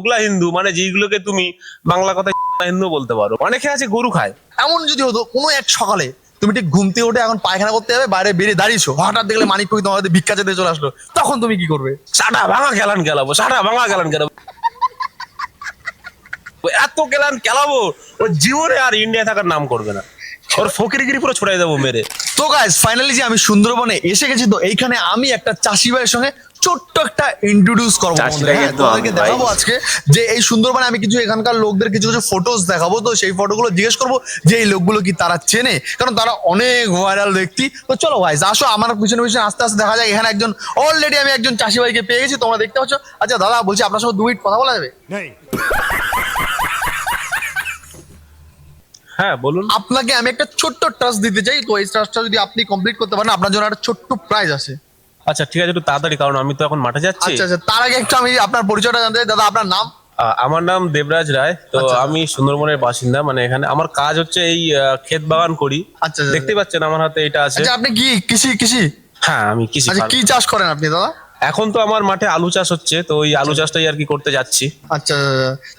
ওগুলা হিন্দু মানে যেগুলোকে তুমি বাংলা কথায় হিন্দু বলতে পারো। অনেকে আছে গরু খায়। এমন যদি হতো কোনো এক সকালে তুমি ঠিক ঘুম থেকে উঠে এখন পায়খানা করতে যাবে, বাইরে বেরিয়ে দাঁড়িয়েছো, হঠাৎ দেখলে মানিক কবি তোমার হাতে ভিক্ষা চেতে চলে আসলো, তখন তুমি কি করবে? সাটা ভাঙা গেলান খেলাবো, সাটা ভাঙা গেলান খেলাবো, এত গেলান খেলাবো ও জীবনে আর ইন্ডিয়া থাকার নাম করবে না। ওর ফকিরগিরি পুরো ছড়াই দেবো মেরে। তো গাইস ফাইনালি যে আমি সুন্দরবনে এসে গেছি, তো এইখানে আমি একটা চাষি ভাইয়ের সঙ্গে ছোট্ট একটা ইন্ট্রোডিউস করবো। চাষিরা হ্যাঁ, কিন্তু তোমাদেরকে আমি ভাই। দেখাবো আজকে যে এই সুন্দরবনে আমি কিছু এখানকার লোকদের কিছু কিছু ফটোস দেখাবো। তো সেই ফটোগুলো জিজ্ঞেস করবো যে এই লোকগুলো কি তারা চেনে, কারণ তারা অনেক ভাইরাল ব্যক্তি। তো চলো গাইস আসো আমার পিছনে পিছনে আস্তে আস্তে দেখা যায়। এখানে একজন অলরেডি আমি একজন চাষি ভাইকে পেয়ে গেছি, তোমরা দেখতে পাচ্ছ। আচ্ছা দাদা, বলছি আপনার সঙ্গে 2 মিনিট কথা বলা যাবে? হ্যাঁ বলুন। আপনাকে আমি একটা ছোট্ট টাস্ক দিতে চাই, তো এই টাস্কটা যদি আপনি কমপ্লিট করতে পারেন আপনার জন্য একটা ছোট্ট প্রাইজ আছে। আচ্ছা ঠিক আছে, একটু তাড়াতাড়ি, কারণ আমি তো এখন মাঠে যাচ্ছি। আচ্ছা আচ্ছা, তার আগে একটু আমি আপনার পরিচয়টা জানতে চাই। দাদা আপনার নাম? আমার নাম দেবরাজ রায়। তো আচ্ছা। আমি সুন্দরবনের বাসিন্দা, মানে এখানে আমার কাজ হচ্ছে এই ক্ষেত বাগান করি। আচ্ছা আচ্ছা। দেখতে পাচ্ছেন আমার হাতে এটা আছে। আচ্ছা আপনি কি কৃষি কৃষি হ্যাঁ আমি কৃষি আচ্ছা farm। কি চাষ করেন আপনি দাদা? এখন তো আমার মাঠে আলু চাষ হচ্ছে, তো ওই আলু চাষটাই আর কি করতে যাচ্ছি। আচ্ছা,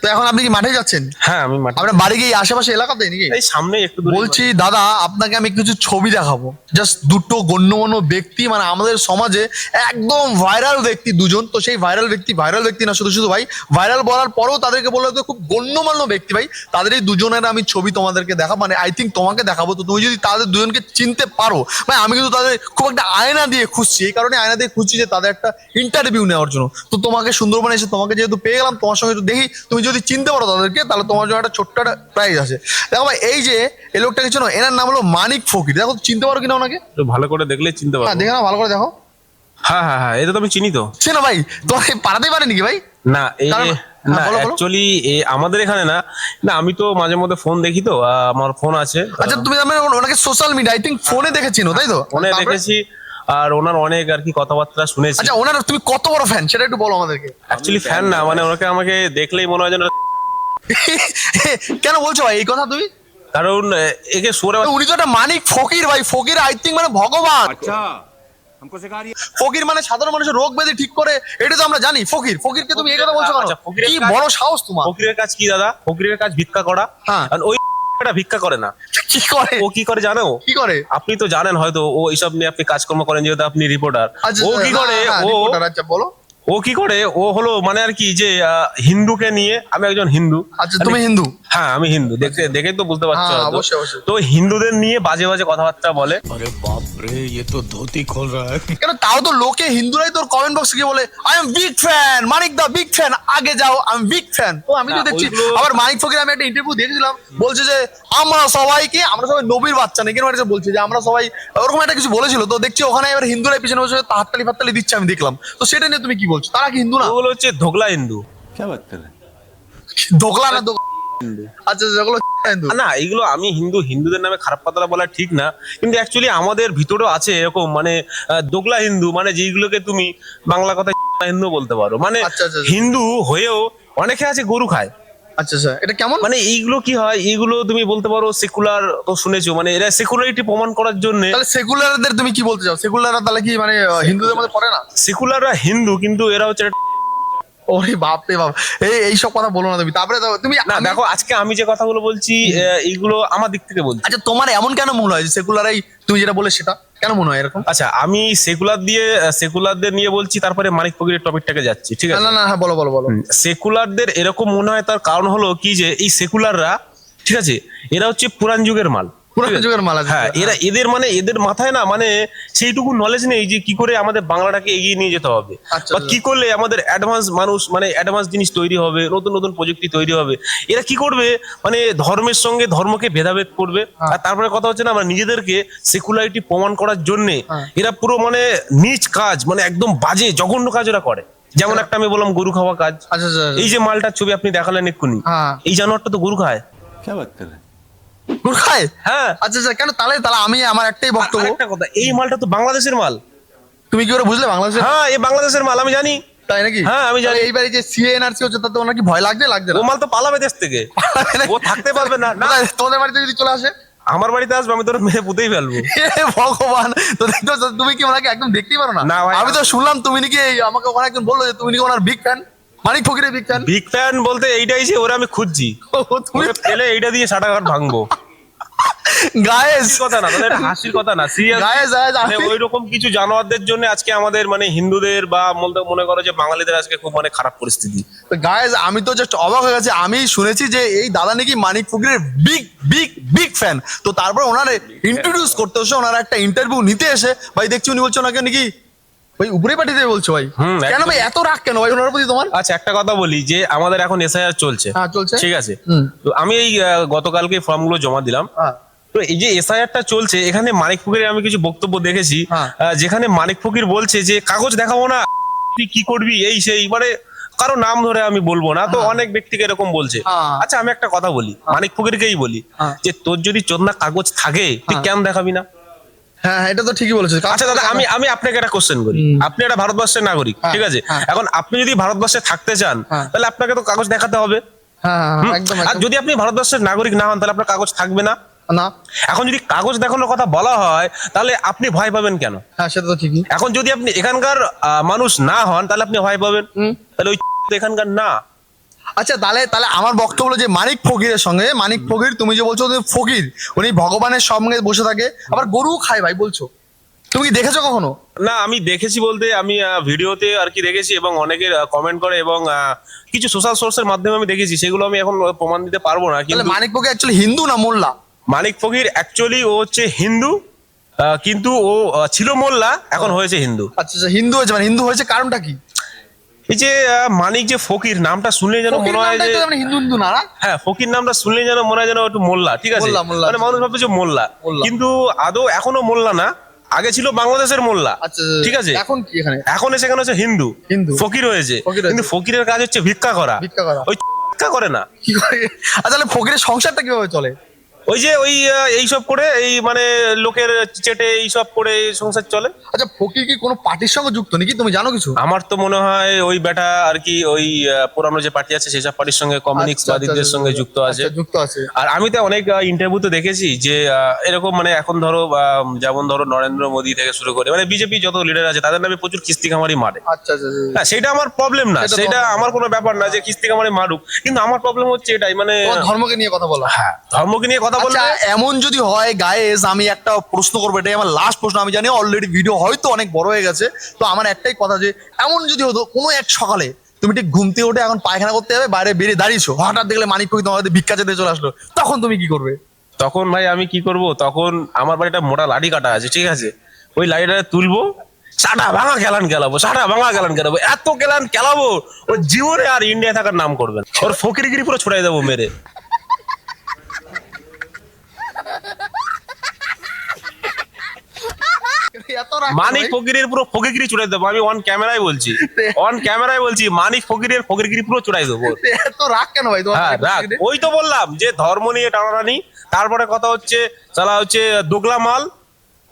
তো এখন আপনি কি মাঠে যাচ্ছেন? হ্যাঁ আমি মাঠে, আপনার বাড়ি কি এই আশেপাশে এলাকাতে নাকি? এই সামনে একটু দূরে। বলছি দাদা, আপনাকে আমি কিছু ছবি দেখাবো। জাস্ট দুটো গণ্যমান্য ব্যক্তি, মানে আমাদের সমাজে একদম ভাইরাল ব্যক্তি দুজন। তো সেই ভাইরাল ব্যক্তি না শুধু শুধু ভাই, ভাইরাল বলার পরেও তাদেরকে বলে তো খুব গণ্যমান্য ব্যক্তি ভাই। তাদের এই দুজনের আমি ছবি তোমাদেরকে দেখাবো, মানে আই থিঙ্ক তোমাকে দেখাবো। তো তুমি যদি তাদের দুজনকে চিনতে পারো, ভাই আমি কিন্তু তাদের খুব একটা আয়না দিয়ে খুঁজছি। এই কারণে আয়না দিয়ে খুঁজছি যে তাদের একটা ইন্টারভিউ নেওয়ার জন্য। তো তোমাকে সুন্দরবনে এসে তোমাকে যেহেতু পেয়ে গেলাম, তোমার সঙ্গে একটু দেখি তুমি যদি চিনতে পারো তাদেরকে, তাহলে তোমার জন্য একটা ছোট্ট একটা প্রাইজ আছে। দেখো ভাই, এই যে এই লোকটা কিছু না, এনার নাম হলো মানিক ফকির। দেখো চিনতে পারো কিনা ওনাকে? একটু ভালো করে দেখলে চিনতে হ্যাঁ পারবো। দেখে না, ভালো করে দেখো। হ্যাঁ হ্যাঁ হ্যাঁ, এটা তো আমি চিনি তো। চেনো ভাই? তোমার পারাতেই পারে নাকি ভাই? না এই কারণ- না হ্যাঁ, বলো, বলো। অ্যাকচুয়ালি আমাদের এখানে না, না আমি তো মাঝে মধ্যে ফোন দেখি, তো আমার ফোন আছে। আচ্ছা তুমি মানে ওনাকে সোশ্যাল মিডিয়া আই থিঙ্ক ফোনে দেখেছিনো, তাই তো? ফোনে তারপরে? দেখেছি, আর ওনার অনেক আর কি কথাবার্তা শুনেছি। আচ্ছা ওনার তুমি কত বড় ফ্যান সেটা একটু বলো আমাদেরকে। অ্যাকচুয়ালি ফ্যান না, মানে ওনাকে আমাকে দেখলেই মনে হয় যেন, কেন বলছো ভাই এই কথা তুমি? কারণ একে সুরে উনি তো একটা মানিক ফকির ভাই। ফকির আই থিঙ্ক মানে ভগবান। अच्छा हमको सिखा रही है। ফকির মানে সাধারণ মানুষের রোগ ব্যাধি ঠিক করে, এটা তো আমরা জানি। ফকিরকে তুমি এই কথা বলছো কেন? আচ্ছা, ফকিরের কি কাজ- বড় সাহস তোমার! ফকিরের কাজ কি দাদা? ফকিরের কাজ ভিক্ষা করা। হ্যাঁ। আর ওই টা ভিক্ষা করে না। কি করে? ও কি করে জানো? কি করে? আপনি তো জানেন হয়তো, ও এইসব নিয়ে আপনি কাজকর্ম করেন যেহেতু আপনি রিপোর্টার। আচ্ছা ও কি করে, হ্যাঁ, ও reporter, আচ্ছা বলো। ও কি করে, ও হলো মানে আর কি যে হিন্দুকে নিয়ে, আমি একজন হিন্দু। আচ্ছা তুমি হিন্দু? হ্যাঁ আমি হিন্দু, দেখে দেখেই তো বুঝতে পারছো হ্যাঁ, হয়তো। অবশ্যই, অবশ্যই। তো হিন্দুদের নিয়ে বাজে বাজে কথাবার্তা বলে। अरे बाप रे ये तो धोती खोल रहा है। কেন তাও তো লোকে হিন্দুরাই তোর কমেন্ট বক্সে গিয়ে বলে I am big fan, Manik da big fan, আগে যাও, আই এম বিগ ফ্যান। তো আমি তো না, দেখছি ওইগুলো- আবার মানিক ফকির, আমি একটা ইন্টারভিউ দেখেছিলাম, বলছে যে আমরা সবাই নবীর বাচ্চা নাকি এরকম একটা বলছে যে আমরা সবাই, ওরকম একটা কিছু বলেছিল। তো দেখছি ওখানে এবার হিন্দুরাই পিছনে বসে হাততালি ফাততালি দিচ্ছে, আমি দেখলাম। তো সেটা নিয়ে তুমি কি বলছো? তারা কি হিন্দু না? ওগুলো হচ্ছে ধোগলা হিন্দু। क्या बात कर रहे हैं? ধোকলা না আচ্ছা যেগুলো হিন্দু। না এগুলো আমি হিন্দু, হিন্দুদের নামে খারাপ কথা বলা ঠিক না, কিন্তু অ্যাকচুয়ালি আমাদের ভিতরেও আছে এরকম মানে দোগলা হিন্দু, মানে যেগুলোকে তুমি বাংলা কথায় হিন্দু বলতে পারো। মানে আচ্ছা, আচ্ছা, আচ্ছা। হিন্দু হয়েও অনেকে আছে গরু খায়। আচ্ছা আচ্ছা, এটা কেমন? মানে এইগুলো কি হয়, এইগুলো তুমি বলতে পারো সেকুলার, তো শুনেছো, মানে এরা সেকুলারিটি প্রমাণ করার জন্য। তাহলে সেকুলারদের তুমি কি বলতে চাও? সেকুলাররা তাহলে কি মানে হিন্দুদের মধ্যে পড়ে না? সেকুলাররা হিন্দু, কিন্তু এরা হচ্ছে ওরে বাপ রে বাপ, এইসব কথা বলো না তুমি। তারপরে তুমি না। দেখো আজকে আমি যে কথাগুলো বলছি এইগুলো আমার দিক থেকে বলছি। আচ্ছা তোমার এমন কেন মনে হয় যে সেকুলারাই, তুমি যেটা বলে সেটা কেন মনে হয় এরকম? আচ্ছা আমি সেকুলারদের নিয়ে বলছি, তারপরে মানিক ফকিরের টপিকটাকে যাচ্ছি, ঠিক না আছে? না না, হ্যাঁ বলো বলো বলো। সেকুলারদের এরকম মনে হয়, তার কারণ হলো কি যে এই সেকুলাররা, ঠিক আছে, এরা হচ্ছে পুরান যুগের মাল। পুরান ঠিক আছে? যুগের মাল আছে। হ্যাঁ, এরা এদের মানে এদের মাথায় না মানে সেইটুকু নলেজ নেই যে কি করে আমাদের বাংলাটাকে এগিয়ে নিয়ে যেতে হবে, আচ্ছা, বা কি করলে আমাদের অ্যাডভান্স মানুষ, মানে অ্যাডভান্স জিনিস তৈরি হবে, নতুন নতুন প্রযুক্তি তৈরি হবে। এরা কি করবে, মানে ধর্মের সঙ্গে ধর্মকে ভেদাভেদ করবে। হ্যাঁ। আর তারপরে কথা হচ্ছে না, আমরা নিজেদেরকে সেকুলারিটি প্রমাণ করার জন্যে হ্যাঁ। এরা পুরো মানে নিজ কাজ, মানে একদম বাজে জঘন্য কাজ ওরা করে। যেমন একটা আমি বললাম গরু খাওয়া কাজ। আচ্ছা আচ্ছা এই যে মালটার ছবি আপনি দেখালেন এক্ষুনি, হ্যাঁ। এই জানোয়ারটা তো গরু খায়। क्या बात कर रहे हैं? গুড় খায়? হ্যাঁ। আচ্ছা আচ্ছা, কেন তাহলে তাহলে আমি আমার একটাই বক্তব্য। আরেকটা কথা, এই মালটা তো বাংলাদেশের মাল। তুমি কি করে বুঝলে বাংলাদেশে? হ্যাঁ এই বাংলাদেশের মাল, আমি জানি। তাই নাকি? হ্যাঁ, আমি জানি। তাহলে এইবারে যে সিএনআরসি হচ্ছে তাতে ওনার কি ভয় লাগছে লাগছে ও না? মাল তো পালাবে দেশ থেকে, ও থাকতে পারবে না। না কোথায়? তোমাদের বাড়িতে যদি চলে আসে? আমার বাড়িতে আসবে, আমি তোর মেয়ে পুঁতেই ফেলবো। হে ভগবান, তো দেখো তুমি কি ওনাকে একদম দেখতেই পারো না? না ভাই, আমি তো শুনলাম তুমি নাকি আমাকে ওখানে একজন বললো যে তুমি নাকি ওনার বিগ ফ্যান। মানিক ফকিরের বিগ ফ্যান। বিগ ফ্যান বলতে এইটাই যে ওরা আমি খুঁজছি, তুমি ওকে পেলে এইটা দিয়ে সাটাঘাট ভাঙবো। গায়েস হাসির কথা না, তাহলে এটা হাসির কথা না, সিরিয়াস। গায়েস মানে ওই রকম কিছু জানোয়ারদের জন্য আজকে আমাদের মানে হিন্দুদের বা মনে করো যে বাঙালিদের আজকে খুব মানে খারাপ পরিস্থিতি। গায়েস আমি তো জাস্ট অবাক হয়ে গেছি। আমি শুনেছি যে এই দাদা নাকি মানিক ফকিরের বিগ বিগ বিগ ফ্যান। তো তারপর ওনারে ইন্ট্রোডিউস করতে এসে ওনারা একটা ইন্টারভিউ নিতে এসে ভাই দেখছি উনি বলছে ওনাকে নাকি ভাই উপরে পাঠিয়ে দেবে বলছো ভাই। কেন ভাই এত রাগ কেন ভাই ওনার প্রতি তোমার? আচ্ছা একটা কথা বলি যে আমাদের এখন এসআইআর চলছে, হ্যাঁ চলছে। ঠিক আছে। হুম। তো আমি এই গতকালকে ফর্মগুলো জমা দিলাম। হ্যাঁ তো এই যে এসআইআরটা চলছে, এখানে মানিক ফকিরের আমি কিছু বক্তব্য দেখেছি, হ্যাঁ। যেখানে মানিক ফকির বলছে যে কাগজ দেখাবো না, তুই কি করবি এই সেই, মানে কারো নাম ধরে আমি বলবো না, তো অনেক ব্যক্তিকে এরকম বলছে। হ্যাঁ। আচ্ছা আমি একটা কথা বলি, মানিক ফকিরকেই বলি হ্যাঁ। যে তোর যদি চোদনা কাগজ থাকে তুই কেন দেখাবি না? হ্যাঁ এটা তো ঠিকই বলেছো। আচ্ছা দাদা আমি আমি আপনাকে একটা কোশ্চেন করি, আপনি একটা ভারতবর্ষের নাগরিক, হ্যাঁ, ঠিক আছে। হ্যাঁ। এখন আপনি যদি ভারতবর্ষে থাকতে চান হ্যাঁ। তাহলে আপনাকে তো কাগজ দেখাতে হবে। হ্যাঁ হুম? একদম আর যদি আপনি ভারতবর্ষের নাগরিক না হন তাহলে আপনার কাগজ থাকবে না। না। এখন যদি কাগজ দেখানোর কথা বলা হয় তাহলে আপনি ভয় পাবেন কেন? হ্যাঁ সেটা তো ঠিকই। এখন যদি আপনি এখানকার মানুষ না হন তাহলে আপনি ভয় পাবেন, তাহলে ওই তো এখানকার না। আচ্ছা তাহলে তাহলে আমার বক্তব্য হলো যে মানিক ফকিরের সঙ্গে, মানিক ফকির তুমি যে বলছো যে ফকির উনি ভগবানের সঙ্গে বসে থাকে আবার গরু খায় ভাই বলছো, তুমি কি দেখেছো কখনো? না আমি দেখেছি বলতে আমি ভিডিওতে আর কি দেখেছি এবং অনেকে কমেন্ট করে এবং কিছু সোশ্যাল সোর্সের মাধ্যমে আমি দেখেছি, সেগুলো আমি এখন প্রমাণ দিতে পারবো না। তাহলে কিন্তু মানিক ফকির অ্যাকচুয়ালি হিন্দু না মোল্লা? মানিক ফকির অ্যাকচুয়ালি ও হচ্ছে হিন্দু, কিন্তু ও ছিল মোল্লা, এখন হয়েছে হিন্দু। আচ্ছা আচ্ছা হিন্দু হয়েছে, মানে হিন্দু হয়েছে কারণটা কি? এই যে মানিক যে ফকির নামটা শুনলে যেন ফকির মনে হয় নামটাই যে, তো মানে হিন্দু হিন্দু না না? হ্যাঁ ফকির নামটা শুনলে যেন মনে হয় যেন একটু মোল্লা, ঠিক আছে। মোল্লা, মোল্লা। মানে মানুষ ভাবছে যে মোল্লা, মোল্লা। কিন্তু আদৌ এখনো মোল্লা না, আগে ছিল বাংলাদেশের মোল্লা, আচ্ছা ঠিক আছে। এখন কি এখানে? এখন সেখানে হচ্ছে হিন্দু, হিন্দু। ফকির হয়েছে। ফকির হয়েছে। কিন্তু ফকিরের কাজ হচ্ছে ভিক্ষা করা, ভিক্ষা করা। ওই ভিক্ষা করে না। কি করে? আচ্ছা তাহলে ফকিরের সংসারটা কিভাবে চলে? ওই যে ওই এইসব করে এই মানে লোকের চেটে এইসব করে সংসার চলে। আচ্ছা ফকির কি কোনো পার্টির সঙ্গে যুক্ত নাকি, তুমি জানো কিছু? আমার তো মনে হয় ওই বেটা আর কি ওই পুরানো যে পার্টি আছে সেসব পার্টির সঙ্গে কমিউনিস্টবাদীদের সঙ্গে যুক্ত আছে। আচ্ছা, যুক্ত আছে। আর আমি তো অনেক ইন্টারভিউতে দেখেছি যে এরকম মানে এখন ধরো যেমন ধরো নরেন্দ্র মোদী থেকে শুরু করে মানে বিজেপি যত লিডার আছে তাদের নামে প্রচুর কিস্তি কামারি মারে। আচ্ছা আচ্ছা আচ্ছা। হ্যাঁ সেটা আমার প্রবলেম না, সেটা সেটা problem আমার কোনো ব্যাপার না যে কিস্তি কামারি মারুক, কিন্তু আমার প্রবলেম হচ্ছে এটাই মানে তোমার ধর্মকে নিয়ে কথা বলা। হ্যাঁ ধর্মকে নিয়ে কথা বললে। আচ্ছা এমন যদি হয় গায়েস, আমি একটা প্রশ্ন করবো, এটাই আমার লাস্ট প্রশ্ন। আমি জানি অলরেডি ভিডিও হয়তো অনেক বড় হয়ে গেছে, তো আমার একটাই কথা যে এমন যদি হতো কোনো এক সকালে তুমি ঠিক ঘুমতে উঠে এখন পায়খানা করতে যাবে, বাইরে বেরিয়ে দাঁড়িয়েছো, হঠাৎ দেখলে মানিক ফকির তোমার কাছে ভিক্ষা চেতে চলে আসলো, তখন তুমি কি করবে? তখন ভাই আমি কি করব, তখন আমার বাড়িটা মোটা লাঠি কাটা আছে, ঠিক আছে, ওই লাঠিটা তুলবো, সাটা ভাঙা গেলান গেলাবো, সাটা ভাঙা গেলান গেলাবো, এত গেলান গেলাবো ওর জীবনে আর ইন্ডিয়া থাকার নাম করবেন, ওর ফকিরগিরি পুরো ছড়াই দেবো মেরে। এত রাগ মানিক ভাই? ফকিরের পুরো ফকিরগিরি ছড়াই দেবো, আমি অন ক্যামেরায় বলছি, অন ক্যামেরায় বলছি, মানিক ফকিরের ফকিরগিরি পুরো ছড়াই দেবো। এত রাগ কেন ভাই তোমার? হ্যাঁ মানিক রাখ, ফকিরে? ওই তো বললাম যে ধর্ম নিয়ে টানাটানি, তারপরে কথা হচ্ছে চালা হচ্ছে দোগলা মাল,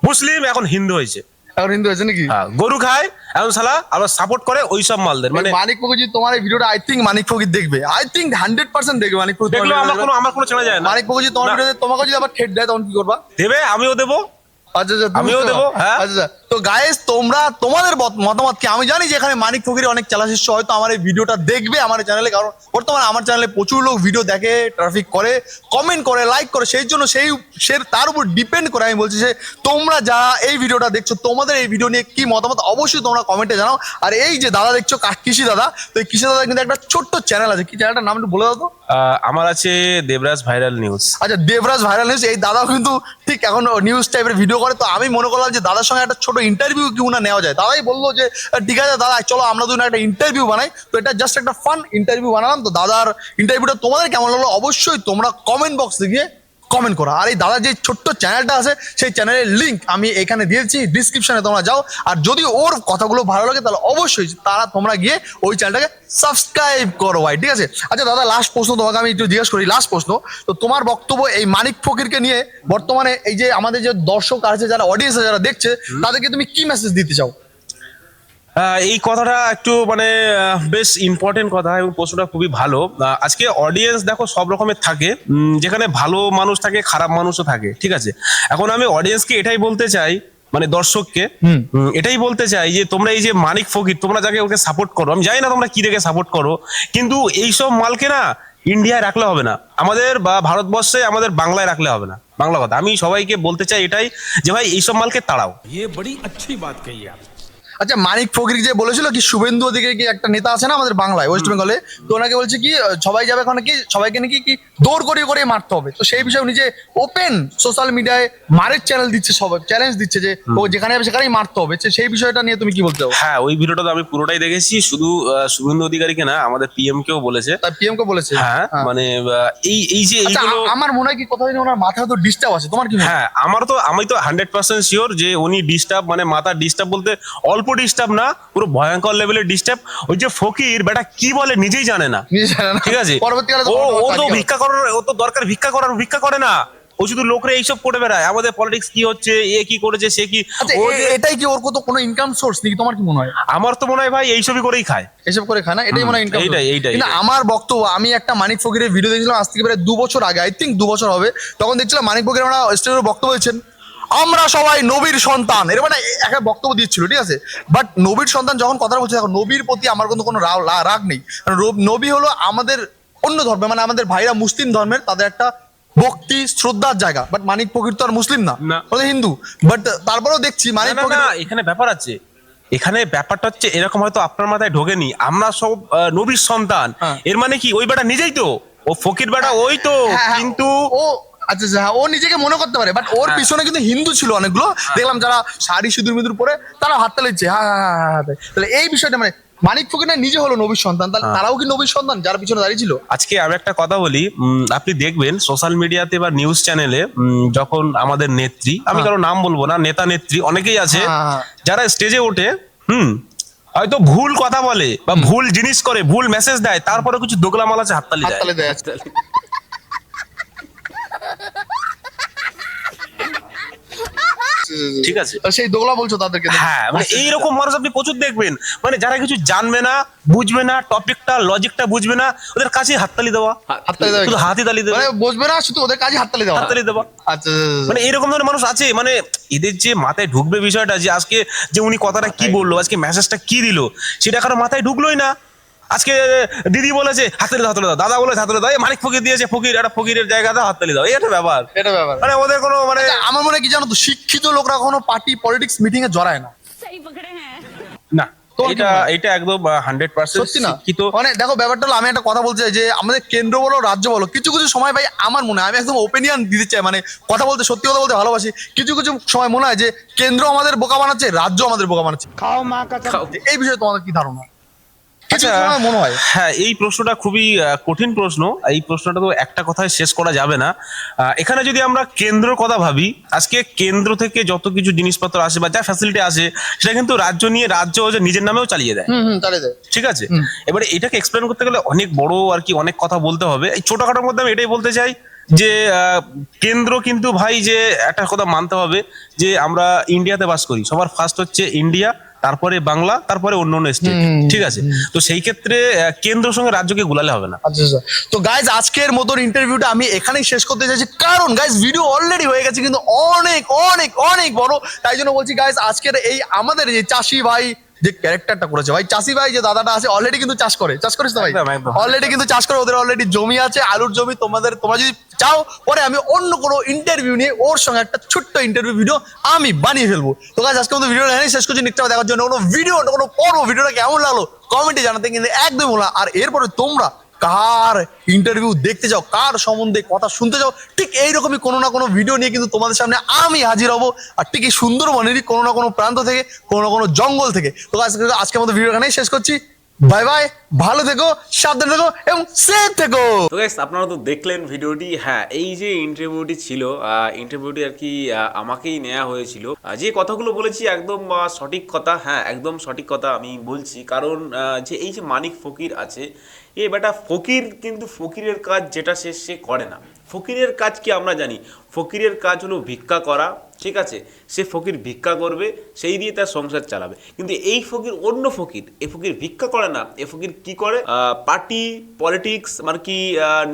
মুসলিম এখন হিন্দু হয়েছে, এখন হিন্দু হয়েছে নাকি? হ্যাঁ গরু খায় এখন শালা আবার সাপোর্ট করে ওইসব মালদের, মানে মানিক ফকির যদি তোমার এই ভিডিওটা আই থিঙ্ক মানিক ফকির দেখবে, আই থিঙ্ক 100% দেখবে মানিক ফকির। দেখলো আমার কোনো চেনা যায় না, মানিক ফকির যদি তোমার না। ভিডিওতে তোমাকে যদি আবার ঠেট দেয় তখন কি করবা? দেবে আমিও দেবো। আচ্ছা আচ্ছা তুমি আমিও বুঝতে দেবো, পারো। হ্যাঁ। আচ্ছা তো গাইস তোমরা তোমাদের মতামত কি? আমি জানি যে এখানে মানিক ফকির অনেক চালা শিষ্য হয়তো আমার এই ভিডিওটা দেখবে আমার চ্যানেলে, কারণ বর্তমানে আমার চ্যানেলে প্রচুর লোক ভিডিও দেখে, ট্রাফিক করে, কমেন্ট করে, লাইক করে, সেই জন্য সে তার উপর ডিপেন্ড করে আমি বলছি যে তোমরা যা এই ভিডিওটা দেখছো তোমাদের এই ভিডিও নিয়ে কি মতামত অবশ্যই তোমরা কমেন্টে জানাও। আর এই যে দাদা দেখছো কৃষি দাদা, তো এই কৃষি দাদা কিন্তু একটা ছোট্ট চ্যানেল আছে, কি চ্যানেলটার নাম একটু বলে দাও তো? আমার আছে দেবরাজ ভাইরাল নিউজ। আচ্ছা দেবরাজ ভাইরাল নিউজ, এই দাদাও কিন্তু ঠিক এখন নিউজ টাইপের ভিডিও করে। তো আমি মনে করলাম যে দাদার সঙ্গে একটা ছোট ইন্টারভিউ কি না নেওয়া যায়। দাদাই বললো যে ঠিক আছে দাদা চলো আমরা দুজন একটা ইন্টারভিউ বানাই। তো এটা জাস্ট একটা ফান ইন্টারভিউ বানালাম। তো দাদার ইন্টারভিউটা তোমাদের কেমন লাগলো অবশ্যই তোমরা কমেন্ট বক্সে গিয়ে কমেন্ট করো। আর এই দাদার যে ছোট্ট চ্যানেলটা আছে সেই চ্যানেলের লিঙ্ক আমি এখানে দিয়েছি ডিসক্রিপশনে, তোমরা যাও। আর যদি ওর কথাগুলো ভালো লাগে তাহলে অবশ্যই তোমরা গিয়ে ওই চ্যানেলটাকে সাবস্ক্রাইব করো ভাই, ঠিক আছে। আচ্ছা দাদা লাস্ট প্রশ্ন তোমাকে আমি একটু জিজ্ঞেস করি, লাস্ট প্রশ্ন, তো তোমার বক্তব্য এই মানিক ফকিরকে নিয়ে বর্তমানে এই যে আমাদের যে দর্শক আছে, যারা অডিয়েন্স আছে, যারা দেখছে, তাদেরকে তুমি কি মেসেজ দিতে চাও? এই কথাটা একটু মানে বেশ ইম্পর্টেন্ট কথা এবং প্রশ্নটা খুবই ভালো। আজকে অডিয়েন্স দেখো সব রকমের থাকে, যেখানে ভালো মানুষ থাকে খারাপ মানুষও থাকে, ঠিক আছে। এখন আমি অডিয়েন্সকে এটাই বলতে চাই মানে দর্শককে এটাই বলতে চাই যে তোমরা এই যে মানিক ফকির তোমরা যাকে ওকে সাপোর্ট করো, আমি জানি না তোমরা কি দেখে সাপোর্ট করো, কিন্তু এইসব মালকে না ইন্ডিয়ায় রাখলে হবে না, আমাদের বা ভারতবর্ষে আমাদের বাংলায় রাখলে হবে না। বাংলা কথা আমি সবাইকে বলতে চাই এটাই যে ভাই এইসব মালকে তাড়াও। ये बड़ी अच्छी बात कही आप। আচ্ছা, মানিক ফকির যে বলেছিল কি শুভেন্দু অধিকারী কি একটা নেতা আছে না আমাদের বাংলায়, ওয়েস্ট বেঙ্গলে, তো ওনাকে বলছে কি সবাই যাবে ওখানে কি সবাইকে নাকি কি দৌড় করিয়ে করিয়ে মারতে হবে। তো সেই বিষয়ে উনি যে ওপেন সোশ্যাল মিডিয়ায় মারের চ্যানেল দিচ্ছে, সবাই চ্যালেঞ্জ দিচ্ছে যে ও যেখানে যাবে সেখানেই মারতে হবে। সেই বিষয়টা নিয়ে তুমি কি বলতে চাও? হ্যাঁ ওই ভিডিওটা তো আমি পুরোটাই দেখেছি, শুধু শুভেন্দু অধিকারীকে না আমাদের পিএম কেও বলেছে। তার পিএম কে বলেছে? হ্যাঁ মানে এই এই যে আচ্ছা, এইগুলো আমার মনে হয় কি কোথাও যেন ওনার মাথায় তো ডিস্টার্ব আছে, তোমার কি মনে হয়? হ্যাঁ আমি তো 100% শিওর যে উনি ডিস্টার্ব, মানে মাথা ডিস্টার্ব বলতে অল্প ডিস্টার্ব না, পুরো ভয়ঙ্কর লেভেলের ডিস্টার্ব। ওই যে ফকির বেটা কি বলে নিজেই জানে না, নিজে জানে না। ঠিক আছে? পরবর্তীকালে তো ও বড় ও তো কাজ হবে। ভিক্ষা করার, ও তো দরকার ভিক্ষা করে না, ও শুধু লোকরে এইসব করে বেড়ায় আমাদের পলিটিক্স কি হচ্ছে, এ কি করেছে সে কি। আচ্ছা, ও যে- এটাই কি ওর কোনো ইনকাম সোর্স নাকি, তোমার কি মনে হয়? আমার তো মনে হয় ভাই এইসবই করেই খায়। এসব করে খায় না, এটাই মনে হয় ইনকাম। এইটাই। কিন্তু আমার বক্তব্য, আমি একটা মানিক ফকিরের ভিডিও দেখছিলাম আজ থেকে প্রায় 2 বছর আগে, আই থিঙ্ক 2 বছর হবে। তখন দেখছিলাম মানিক ফকির আমরা স্টেজের বক্তব্য দিচ্ছেন, আমরা সবাই নবীর সন্তান, এর মানে একটা বক্তব্য দিচ্ছিল, ঠিক আছে? বাট নবীর সন্তান যখন কথা বলছে, দেখো নবীর প্রতি আমার কিন্তু কোনো রাগ নেই, কারণ নবী হলো আমাদের অন্য ধর্মের, মানে আমাদের ভাইরা মুসলিম ধর্মের, তাদের একটা ভক্তি শ্রদ্ধার জায়গা। বাট মানিক ফকির তো আর মুসলিম না, না। ওদের হিন্দু। বাট তারপরেও দেখছি মানিক না, না, ফকির। না, এখানে ব্যাপার আছে, এখানে ব্যাপারটা হচ্ছে এরকম, হয়তো আপনার মাথায় ঢোকেনি আমরা সব নবীর সন্তান, হ্যাঁ। এর মানে কি ওই বেটা নিজেই তো, ও ফকির বেটা ওই তো, হ্যাঁ, কিন্তু ও আচ্ছা আচ্ছা, হ্যাঁ, ও নিজেকে মনে করতে পারে, বাট ওর পিছনে কিন্তু হিন্দু ছিল অনেকগুলো, দেখলাম যারা শাড়ি সিঁদুর মিদুর পরে তারা হাততালি দিচ্ছে, হ্যাঁ হ্যাঁ হ্যাঁ হ্যাঁ হ্যাঁ। তাহলে এই বিষয়টা মানে মানিক ফকির না নিজে হলো নবীর সন্তান, তাহলে তারাও কি নবীর সন্তান যারা পিছনে দাঁড়িয়ে ছিল? আজকে আমি একটা কথা বলি, আপনি দেখবেন সোশ্যাল মিডিয়াতে বা নিউজ চ্যানেলে যখন আমাদের নেত্রী, আমি কারো নাম বলবো না, নেতা নেত্রী অনেকেই আছে হ্যাঁ। যারা স্টেজে ওঠে, হয়তো ভুল কথা বলে বা ভুল জিনিস করে, ভুল মেসেজ দেয়, তারপরে কিছু দোগলা মাল আছে হাততালি দেয়। হাততালি দেয়। ঠিক আছে? তো সেই দোগলা বলছো তাদেরকে? হ্যাঁ মানে এইরকম মানুষ আপনি প্রচুর দেখবেন, মানে যারা কিছু জানবে না, বুঝবে না, টপিকটা লজিকটা বুঝবে না, ওদের কাছে হাততালি দেওয়া, হাততালি দেওয়া, শুধু হাতই তালি দেওয়া, মানে বসবে না, শুধু ওদের কাজে হাততালি দেওয়া। হাততালি দেওয়া। আচ্ছা মানে এরকম ধরনের মানুষ আছে, মানে এদের যে মাথায় ঢুকবে বিষয়টা যে আজকে যে উনি কথাটা কি বললো, আজকে মেসেজটা কি দিল, সেটা কারো মাথায় ঢুকলোই না। আজকে দিদি বলেছে হাততালি দাও, দাদা বলেছে হাততালি দাও, এই মানিক ফকির দিয়েছে, ফকির একটা ফকিরের জায়গাতে হাততালি দাও, এই একটা ব্যাপার। এটা ব্যাপার। মানে ওদের কোনো মানে আচ্ছা, আমার মনে হয় কি জানো তো, শিক্ষিত লোকরা কখনো পার্টি পলিটিক্স মিটিং এ জড়ায় না। सही पकड़े हैं। না, তোমার কি এটা মনে হয়? এটা একদম 100% সত্যি না? শিক্ষিত। মানে দেখো ব্যাপারটা হলো, আমি একটা কথা বলতে চাই যে আমাদের কেন্দ্র বলো রাজ্য বলো, কিছু কিছু সময় ভাই আমার মনে হয়, আমি একদম ওপিনিয়ন দিতে চাই, মানে কথা বলতে, সত্যি কথা বলতে ভালোবাসি, কিছু কিছু সময় মনে হয় যে কেন্দ্র আমাদের বোকা বানাচ্ছে, রাজ্য আমাদের বোকা বানাচ্ছে। এই বিষয়ে তোমাদের কি ধারণা? কিছু আচ্ছা, সময় মনে হয়। হ্যাঁ এই প্রশ্নটা খুবই কঠিন প্রশ্ন, এই প্রশ্নটা তো একটা কথায় শেষ করা যাবে না। এখানে যদি আমরা কেন্দ্রের কথা ভাবি, আজকে কেন্দ্র থেকে যত কিছু জিনিসপত্র আসে বা যা ফ্যাসিলিটি আসে, সেটা কিন্তু রাজ্য নিয়ে রাজ্য যে নিজের নামেও চালিয়ে দেয়, চালিয়ে দেয়। ঠিক আছে? এবারে এটাকে এক্সপ্লেন করতে গেলে অনেক বড় আর কি, অনেক কথা বলতে হবে। এই ছোটখাটোর মধ্যে আমি এটাই বলতে চাই যে কেন্দ্র কিন্তু ভাই যে একটা কথা মানতে হবে যে আমরা ইন্ডিয়াতে বাস করি, সবার ফার্স্ট হচ্ছে ইন্ডিয়া, তারপরে বাংলা, তারপরে অন্য অন্য স্টেট, ঠিক আছে? তো সেই ক্ষেত্রে কেন্দ্রের সঙ্গে রাজ্যকে গুলালে হবে না। আচ্ছা আচ্ছা, তো গাইজ আজকের মতন ইন্টারভিউটা আমি এখানেই শেষ করতে চাইছি, কারণ গাইজ ভিডিও অলরেডি হয়ে গেছে কিন্তু অনেক অনেক অনেক বড়। তাই জন্য বলছি গাইজ, আজকের এই আমাদের যে চাষি ভাই যে ক্যারেক্টারটা করেছে, ভাই চাষি ভাই যে দাদাটা আছে অলরেডি কিন্তু চাষ করিস তো ভাই, একদম, একদম। অলরেডি কিন্তু চাষ করে, ওদের অলরেডি জমি আছে, আলুর জমি। তোমরা যদি চাও পরে আমি অন্য কোনো ইন্টারভিউ নিয়ে ওর সঙ্গে একটা ছোট্ট ইন্টারভিউ ভিডিও আমি বানিয়ে ফেলবো। তো গাইজ আজকে মতো ভিডিও এখানেই শেষ করছি, নেক্সট দেখার জন্য কোনো ভিডিও, কোনো পর্ব, ভিডিওটা কেমন লাগলো কমেন্টে জানাতে কিন্তু একদমই ভুলো না। আর এরপরে তোমরা কার ইন্টারভিউ দেখতে যাও, কার সম্বন্ধে কথা শুনতে যাও, ঠিক এইরকমই কোনো না কোনো ভিডিও নিয়ে কিন্তু তোমাদের সামনে আমি হাজির হব। আর ঠিক এই সুন্দরবনেরই কোনো না কোনো প্রান্ত থেকে, কোনো না কোনো জঙ্গল থেকে। তো আজকের মতো ভিডিও এখানেই শেষ করছি। বাই বাই, ভালো থেকো, সাবধানে থেকো এবং সেফ থেকো। তো গাইস আপনারা তো দেখলেন ভিডিওটি। হ্যাঁ, এই যে ইন্টারভিউটি ছিল, ইন্টারভিউটি আর কি আমাকেই নেওয়া হয়েছিল। যে কথাগুলো বলেছি একদম সঠিক কথা, হ্যাঁ একদম সঠিক কথা আমি বলছি। কারণ যে এই যে মানিক ফকির আছে, এ বেটা ফকির, কিন্তু ফকিরের কাজ যেটা সে করে না। ফকিরের কাজ কি আমরা জানি, ফকিরের কাজ হলো ভিক্ষা করা, ঠিক আছে? সে ফকির ভিক্ষা করবে, সেই দিয়ে তার সংসার চালাবে। কিন্তু এই ফকির অন্য ফকির, এ ফকির ভিক্ষা করে না, এ ফকির কি করে, পার্টি পলিটিক্স মানে কি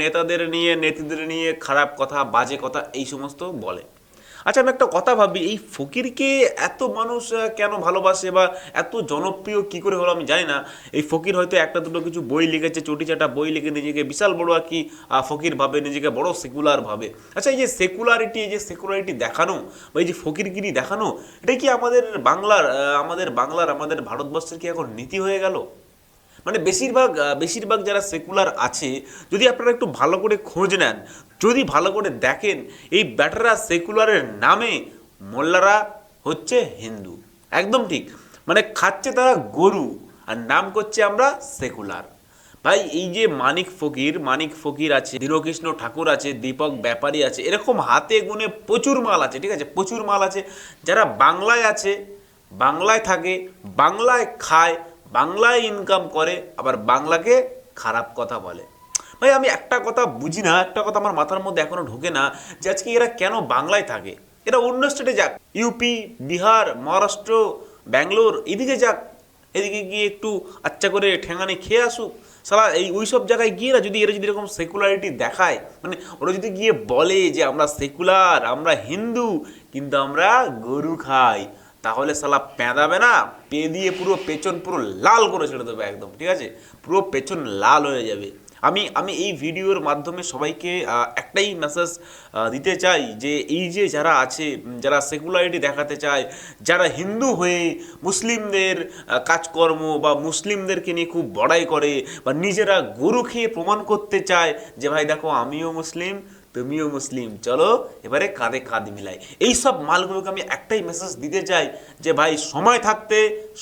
নেতাদের নিয়ে, নেত্রীদের নিয়ে খারাপ কথা, বাজে কথা এই সমস্ত বলে। আচ্ছা আমি একটা কথা ভাবি, এই ফকিরকে এত মানুষ কেন ভালোবাসে বা এত জনপ্রিয় কি করে হলো আমি জানি না। এই ফকির হয়তো একটা দুটো কিছু বই লিখেছে, চটি চাটা বই লিখে নিজেকে বিশাল বড় আর কি ফকির ভাবে, নিজেকে বড় সেকুলার ভাবে। আচ্ছা এই যে সেকুলারিটি, এই যে সেকুলারিটি দেখানো বা এই যে ফকিরগিরি দেখানো, এটা কি আমাদের ভারতবর্ষের কি এখন নীতি হয়ে গেল? মানে বেশিরভাগ যারা সেকুলার আছে, যদি আপনারা একটু ভালো করে খোঁজ নেন, যদি ভালো করে দেখেন, এই ব্যাটারা সেকুলারের নামে মোল্লারা হচ্ছে হিন্দু। একদম ঠিক, মানে খাচ্ছে তারা গরু আর নাম করছে আমরা সেকুলার। ভাই এই যে মানিক ফকির আছে, দীনকৃষ্ণ ঠাকুর আছে, দীপক ব্যাপারী আছে, এরকম হাতে গুনে প্রচুর মাল আছে, ঠিক আছে, প্রচুর মাল আছে, যারা বাংলায় আছে, বাংলায় থাকে, বাংলায় খায়, বাংলায় ইনকাম করে, আবার বাংলাকে খারাপ কথা বলে। ভাই আমি একটা কথা বুঝি না, একটা কথা আমার মাথার মধ্যে এখনো ঢোকে না, যে আজকে এরা কেন বাংলায় থাকে? এরা অন্য স্টেটে যাক, ইউপি, বিহার, মহারাষ্ট্র, ব্যাঙ্গালোর, এদিকে যাক, এদিকে গিয়ে একটু আচ্ছা করে ঠেঙানি খেয়ে আসুক। সালা এই ওই সব জায়গায় গিয়ে না, যদি এরা যদি এরকম সেকুলারিটি দেখায়, মানে ওরা যদি গিয়ে বলে যে আমরা সেকুলার, আমরা হিন্দু, কিন্তু আমরা গরু খাই, তাহলে সালা পেঁদাবে না, দিয়ে পুরো পেছন পুরো লাল করে ছেড়ে দেবে একদম, ঠিক আছে, পুরো পেছন লাল হয়ে যাবে। আমি এই ভিডিওর মাধ্যমে সবাইকে একটাই মেসেজ দিতে চাই, যে এই যে যারা আছে, যারা সেকুলারিটি দেখাতে চায়, যারা হিন্দু হয়ে মুসলিমদের কাজকর্ম বা মুসলিমদেরকে নিয়ে খুব বড়াই করে, বা নিজেরা গরু খেয়ে প্রমাণ করতে চায় যে ভাই দেখো আমিও মুসলিম, তুমিও মুসলিম, চলো এবারে কাঁধে কাঁধ মিলাই, এই সব মালগুলোকে আমি একটাই মেসেজ দিতে চাই, যে ভাই সময় থাকতে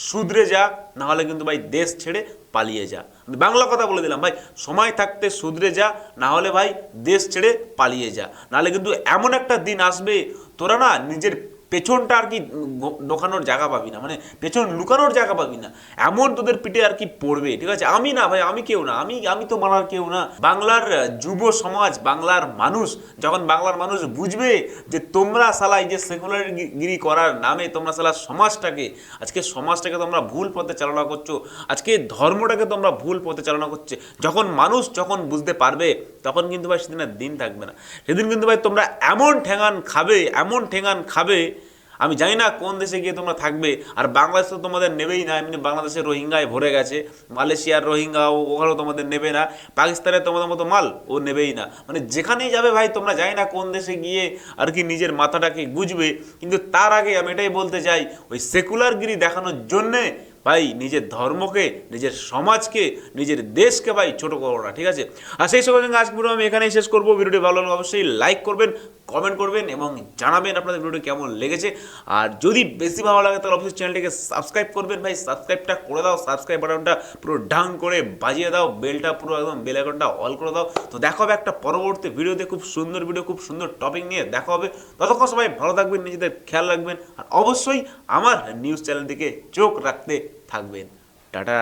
শুধরে যা, না হলে কিন্তু ভাই দেশ ছেড়ে পালিয়ে যা। আমি বাংলা কথা বলে দিলাম ভাই, সময় থাকতে শুধরে যা, না হলে ভাই দেশ ছেড়ে পালিয়ে যা, নাহলে কিন্তু এমন একটা দিন আসবে তোরা না নিজের পেছনটা আর কি ঢোকানোর জায়গা পাবি না, মানে পেছন লুকানোর জায়গা পাবি না, এমন তোদের পিঠে আর কি পড়বে, ঠিক আছে। আমি না ভাই, আমি কেউ না, আমি তো মানার কেউ না। বাংলার যুব সমাজ, বাংলার মানুষ, যখন বাংলার মানুষ বুঝবে যে তোমরা সালা এই যে সেকুলারগিরি করার নামে তোমরা সালা সমাজটাকে তোমরা ভুল পথে চালনা করছো, আজকে ধর্মটাকে তোমরা ভুল পথে চালনা করছে, যখন বুঝতে পারবে, তখন কিন্তু ভাই সেদিনের দিন থাকবে না। সেদিন কিন্তু ভাই তোমরা এমন ঠেঙান খাবে, আমি জানি না কোন দেশে গিয়ে তোমরা থাকবে। আর বাংলাদেশ তো তোমাদের নেবেই না, এমনি বাংলাদেশের রোহিঙ্গায় ভরে গেছে, মালয়েশিয়ার রোহিঙ্গা ওখানেও তোমাদের নেবে না, পাকিস্তানে তোমাদের মতো মাল ও নেবেই না, মানে যেখানেই যাবে ভাই তোমরা জানি না কোন দেশে গিয়ে আর কি নিজের মাথাটাকে গুজবে। কিন্তু তার আগে আমি এটাই বলতে চাই, ওই সেকুলারগিরি দেখানোর জন্যে ভাই নিজের ধর্মকে, নিজের সমাজকে, নিজের দেশকে ভাই ছোট করো না, ঠিক আছে। আর সেই সঙ্গে সঙ্গে আজকে ভিডিও আমি এখানেই শেষ করবো। ভিডিওটি ভালো লাগলে অবশ্যই লাইক করবেন, কমেন্ট করবেন এবং জানাবেন আপনাদের ভিডিওটি কেমন লেগেছে। আর যদি বেশি ভালো লাগে তাহলে অবশ্যই চ্যানেলটিকে সাবস্ক্রাইব করবেন ভাই, সাবস্ক্রাইবটা করে দাও, সাবস্ক্রাইব বাটনটা পুরো ডাং করে বাজিয়ে দাও, বেলটা পুরো একদম বেল আইকনটা অল করে দাও। তো দেখা হবে একটা পরবর্তী ভিডিওতে, খুব সুন্দর ভিডিও, খুব সুন্দর টপিক নিয়ে দেখা হবে। ততক্ষণ সবাই ভালো থাকবেন, নিজেদের খেয়াল রাখবেন, আর অবশ্যই আমার নিউজ চ্যানেল দিকে চোখ রাখতে থাকবেন। টাটা।